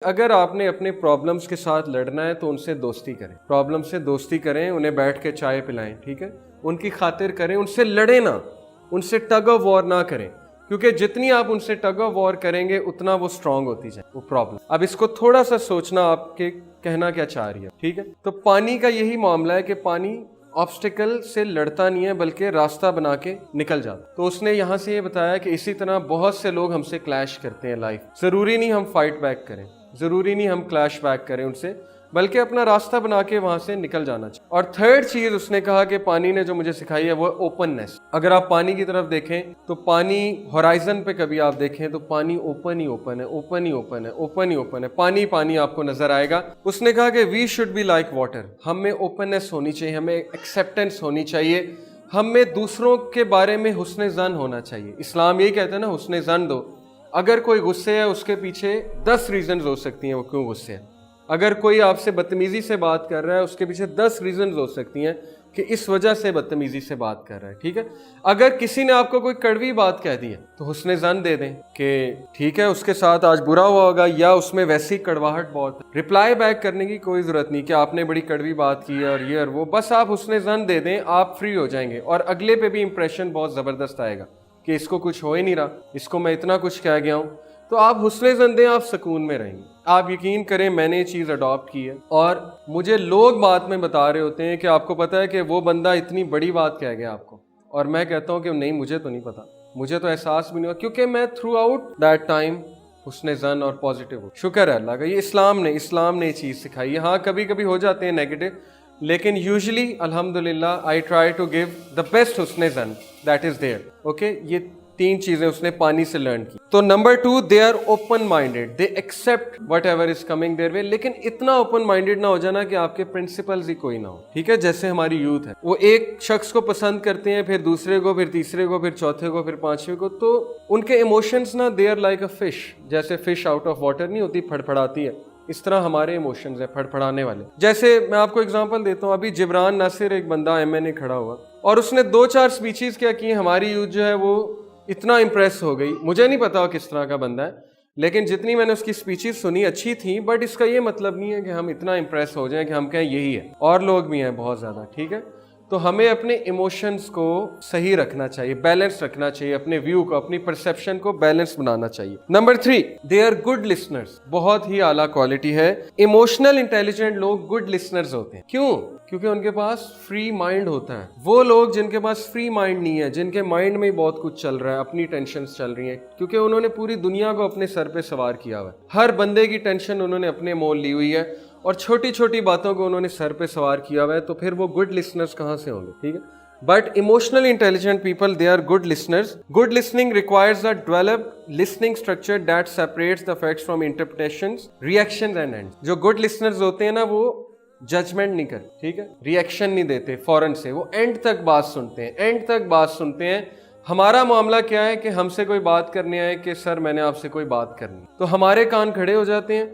اگر آپ نے اپنے پرابلمس کے ساتھ لڑنا ہے تو ان سے دوستی کریں، پرابلم سے دوستی کریں، انہیں بیٹھ کے چائے پلائیں، ٹھیک ہے، ان کی خاطر کریں، ان سے لڑیں نہ، ان سے ٹگ آف وار نہ کریں، کیونکہ جتنی آپ ان سے ٹگ آف وار کریں گے اتنا وہ اسٹرانگ ہوتی جائے وہ پرابلم۔ اب اس کو تھوڑا سا سوچنا آپ کے کہنا کیا چاہ رہی ہے، ٹھیک ہے۔ تو پانی کا یہی معاملہ ہے کہ پانی آبسٹیکل سے لڑتا نہیں ہے بلکہ راستہ بنا کے نکل جاتا۔ تو اس نے یہاں سے یہ بتایا کہ اسی طرح بہت سے لوگ ہم سے کلیش کرتے ہیں لائف، ضروری نہیں ہم فائٹ بیک کریں، ضروری نہیں ہم کلیش بیک کریں ان سے، بلکہ اپنا راستہ بنا کے وہاں سے نکل جانا چاہیے۔ اور تھرڈ چیز اس نے کہا کہ پانی نے جو مجھے سکھائی ہے وہ اوپننس۔ اگر آپ پانی کی طرف دیکھیں تو پانی ہورائزن پہ کبھی آپ دیکھیں تو پانی اوپن ہی اوپن ہے، اوپن ہی اوپن ہے، اوپن ہی اوپن ہے، پانی آپ کو نظر آئے گا۔ اس نے کہا کہ we should be like water, ہم میں اوپننس ہونی چاہیے، ہمیں ایکسیپٹنس ہونی چاہیے، ہم میں دوسروں کے بارے میں حسن ظن ہونا چاہیے۔ اسلام یہی کہتا ہے نا، حسن ظن دو۔ اگر کوئی غصے ہے اس کے پیچھے 10 ریزنز ہو سکتی ہیں وہ کیوں غصے ہے۔ اگر کوئی آپ سے بدتمیزی سے بات کر رہا ہے اس کے پیچھے 10 ریزنز ہو سکتی ہیں کہ اس وجہ سے بدتمیزی سے بات کر رہا ہے، ٹھیک ہے۔ اگر کسی نے آپ کو کوئی کڑوی بات کہہ دی ہے تو حسن ظن دے دیں کہ ٹھیک ہے اس کے ساتھ آج برا ہوا ہوگا یا اس میں ویسی کڑواہٹ بہت ہے۔ رپلائی بیک کرنے کی کوئی ضرورت نہیں کہ آپ نے بڑی کڑوی بات کی ہے اور یہ اور وہ، بس آپ حسن ظن دے دیں، آپ فری ہو جائیں گے اور اگلے پہ بھی امپریشن بہت زبردست آئے گا کہ اس کو کچھ ہو ہی نہیں رہا، اس کو میں اتنا کچھ کہہ گیا ہوں۔ تو آپ حسن ظن دیں، آپ سکون میں رہیں گے۔ آپ یقین کریں میں نے یہ چیز اڈاپٹ کی ہے اور مجھے لوگ بات میں بتا رہے ہوتے ہیں کہ آپ کو پتہ ہے کہ وہ بندہ اتنی بڑی بات کہہ گیا آپ کو، اور میں کہتا ہوں کہ نہیں مجھے تو نہیں پتا، مجھے تو احساس بھی نہیں ہوا، کیونکہ میں تھرو آؤٹ دیٹ ٹائم حسن ظن اور پازیٹیو ہوں۔ شکر ہے اللہ کا، یہ اسلام نے یہ چیز سکھائی ہے۔ ہاں کبھی کبھی ہو جاتے ہیں نیگیٹو، لیکن یوزلی الحمدللہ I try to give the best حسن ظن دیٹ از دیئر۔ اوکے، یہ 3 چیزیں اس نے پانی سے لرن کی۔ تو number 2، they are open minded, they accept whatever is coming their way, لیکن اتنا اوپن مائنڈیڈ نہ ہو جانا کہ آپ کے پرنسپلز ہی کوئی نہ ہو، ٹھیک ہے۔ جیسے ہماری یوتھ ہے، وہ ایک شخص کو پسند کرتے ہیں، پھر دوسرے کو، پھر تیسرے کو، پھر چوتھے کو، پھر پانچویں کو، تو ان کے ایموشنز نا they are like a fish, جیسے فش آؤٹ آف واٹر نہیں ہوتی، پھڑپھڑاتی ہے، اس طرح ہمارے ایموشنز ہیں پھڑپھڑانے والے۔ جیسے میں آپ کو اگزامپل دیتا ہوں، ابھی جبران ناصر ایک بندہ MNA کھڑا ہوا اور اس نے 2-4 سپیچز کیا کی، ہماری یوتھ جو ہے وہ اتنا امپریس ہو گئی۔ مجھے نہیں پتا وہ کس طرح کا بندہ ہے، لیکن جتنی میں نے اس کی سپیچز سنی اچھی تھیں، بٹ اس کا یہ مطلب نہیں ہے کہ ہم اتنا امپریس ہو جائیں کہ ہم کہیں یہی ہے، اور لوگ بھی ہیں بہت زیادہ، ٹھیک ہے۔ تو ہمیں اپنے ایموشنز کو صحیح رکھنا چاہیے، بیلنس رکھنا چاہیے، اپنے ویو کو، اپنی پرسیپشن کو بیلنس بنانا چاہیے۔ Number 3، they are good listeners, بہت ہی اعلیٰ کوالٹی ہے۔ ایموشنل انٹیلیجنٹ لوگ گڈ لسنرز ہوتے ہیں، کیوں؟ کیونکہ ان کے پاس فری مائنڈ ہوتا ہے۔ وہ لوگ جن کے پاس فری مائنڈ نہیں ہے، جن کے مائنڈ میں بہت کچھ چل رہا ہے، اپنی ٹینشنز چل رہی ہیں، کیونکہ انہوں نے پوری دنیا کو اپنے سر پہ سوار کیا ہوا ہے، ہر بندے کی ٹینشن انہوں نے اپنے مول لی ہوئی ہے اور چھوٹی چھوٹی باتوں کو انہوں نے سر پہ سوار کیا ہوا ہے، تو پھر وہ گڈ لسنرز کہاں سے ہوں گے، ٹھیک ہے۔ But emotionally intelligent people, they are good listeners. Good listening requires a developed listening structure that separates the facts from interpretations, reactions and ends. جو good listeners ہوتے ہیں نا وہ ججمنٹ نہیں کرتے، ٹھیک ہے، ریئیکشن نہیں دیتے فوراً سے، وہ اینڈ تک بات سنتے ہیں، اینڈ تک بات سنتے ہیں۔ ہمارا معاملہ کیا ہے کہ ہم سے کوئی بات کرنے آئے کہ سر میں نے آپ سے کوئی بات کرنی، تو ہمارے کان کھڑے ہو جاتے ہیں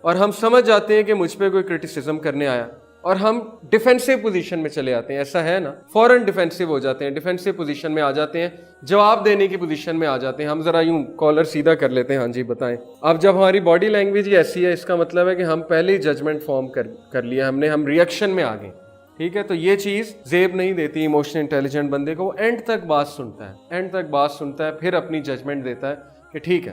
اور ہم سمجھ جاتے ہیں کہ مجھ پہ کوئی کرٹیسزم کرنے آیا، اور ہم ڈیفینسو پوزیشن میں چلے آتے ہیں، ایسا ہے نا، فوراً ڈیفینسو ہو جاتے ہیں، ڈیفینسو پوزیشن میں آ جاتے ہیں، جواب دینے کی پوزیشن میں آ جاتے ہیں۔ ہم ذرا یوں کالر سیدھا کر لیتے ہیں، ہاں جی بتائیں۔ اب جب ہماری باڈی لینگویج ہی ایسی ہے، اس کا مطلب ہے کہ ہم پہلے ہی ججمنٹ فارم کر لیا ہم ریئیکشن میں آ گئے، ٹھیک ہے۔ تو یہ چیز زیب نہیں دیتی ایموشنل انٹیلیجنٹ بندے کو، وہ اینڈ تک بات سنتا ہے، اینڈ تک بات سنتا ہے، پھر اپنی ججمنٹ دیتا ہے کہ ٹھیک ہے،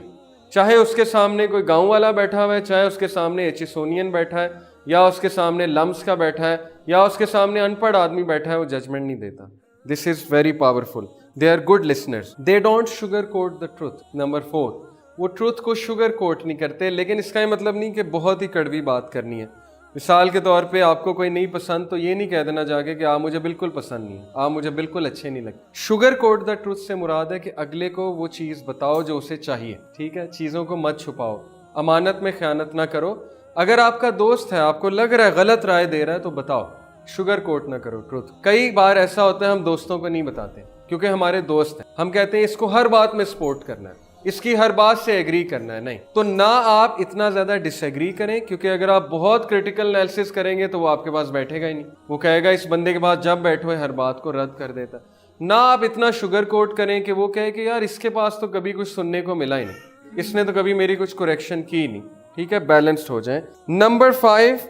چاہے اس کے سامنے کوئی گاؤں والا بیٹھا ہوا ہے، چاہے اس کے سامنے ایچسونین بیٹھا ہے، یا اس کے سامنے لمس کا بیٹھا ہے، یا اس کے سامنے ان پڑھ آدمی بیٹھا ہے، وہ ججمنٹ نہیں دیتا۔ This is very powerful. They are good listeners, they don't sugar coat the truth. Number 4، وہ ٹروتھ کو شوگر کوٹ نہیں کرتے، لیکن اس کا یہ مطلب نہیں کہ بہت ہی کڑوی بات کرنی ہے۔ مثال کے طور پہ آپ کو کوئی نہیں پسند تو یہ نہیں کہہ دینا جا کے کہ آپ مجھے بالکل پسند نہیں، آپ مجھے بالکل اچھے نہیں لگتے۔ شوگر کوٹ دا ٹروتھ سے مراد ہے کہ اگلے کو وہ چیز بتاؤ جو اسے چاہیے، ٹھیک ہے، چیزوں کو مت چھپاؤ، امانت میں خیانت نہ کرو۔ اگر آپ کا دوست ہے، آپ کو لگ رہا ہے غلط رائے دے رہا ہے تو بتاؤ، شوگر کوٹ نہ کرو ٹروتھ۔ کئی بار ایسا ہوتا ہے ہم دوستوں کو نہیں بتاتے کیونکہ ہمارے دوست ہیں، ہم کہتے ہیں اس کو ہر بات میں سپورٹ کرنا ہے، اس کی ہر بات سے ایگری کرنا ہے، نہیں تو نہ آپ اتنا زیادہ ڈس ایگری کریں، کیونکہ اگر آپ بہت کریٹیکل انالیسس کریں گے تو وہ آپ کے پاس بیٹھے گا ہی نہیں، وہ کہے گا اس بندے کے پاس جب بیٹھو ہر بات کو رد کر دیتا۔ نہ آپ اتنا شوگر کوٹ کریں کہ وہ کہے کہ یار اس کے پاس تو کبھی کچھ سننے کو ملا ہی نہیں، اس نے تو کبھی میری کچھ کریکشن کی ہی نہیں، ٹھیک ہے, بیلنسڈ ہو جائیں. Number 5,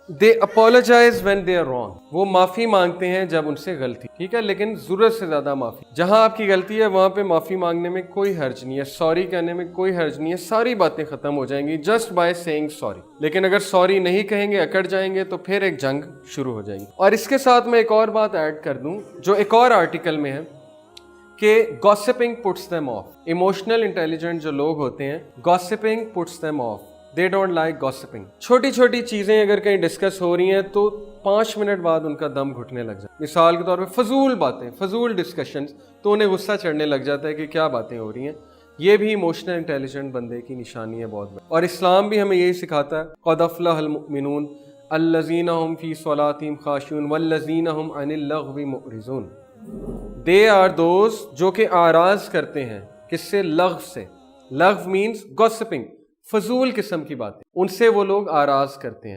they apologise when they are wrong. وہ معافی مانگتے ہیں جب ان سے غلطی, ٹھیک ہے, لیکن ضرورت سے زیادہ معافی. جہاں آپ کی غلطی ہے وہاں پہ معافی مانگنے میں کوئی حرج نہیں ہے, سوری کہنے میں کوئی حرج نہیں ہے, ساری باتیں ختم ہو جائیں گی جسٹ بائی سیئنگ سوری. لیکن اگر سوری نہیں کہیں گے, اکڑ جائیں گے, تو پھر ایک جنگ شروع ہو جائے گی. اور اس کے ساتھ میں ایک اور بات ایڈ کر دوں جو ایک اور آرٹیکل میں ہے کہ gossiping puts them off. Emotional intelligent جو لوگ ہوتے ہیں, gossiping puts them off. They don't like gossiping. چھوٹی چھوٹی چیزیں اگر کہیں ڈسکس ہو رہی ہیں تو 5 منٹ بعد ان کا دم گھٹنے لگ جاتا ہے. مثال کے طور پہ فضول باتیں, فضول ڈسکشنز, تو انہیں غصہ چڑھنے لگ جاتا ہے کہ کیا باتیں ہو رہی ہیں. یہ بھی ایموشنل انٹیلیجنٹ بندے کی نشانی ہے بہت بڑی. اور اسلام بھی ہمیں یہی سکھاتا ہے, قد افلح المؤمنون الذین هم فی صلاتہم خاشعون والذین هم عن اللغو معرضون. They are those جو کہ آراز کرتے ہیں, کس سے؟ لغو سے. لغو means gossiping, فضول قسم کی باتیں, ان سے وہ لوگ آراز کرتے ہیں.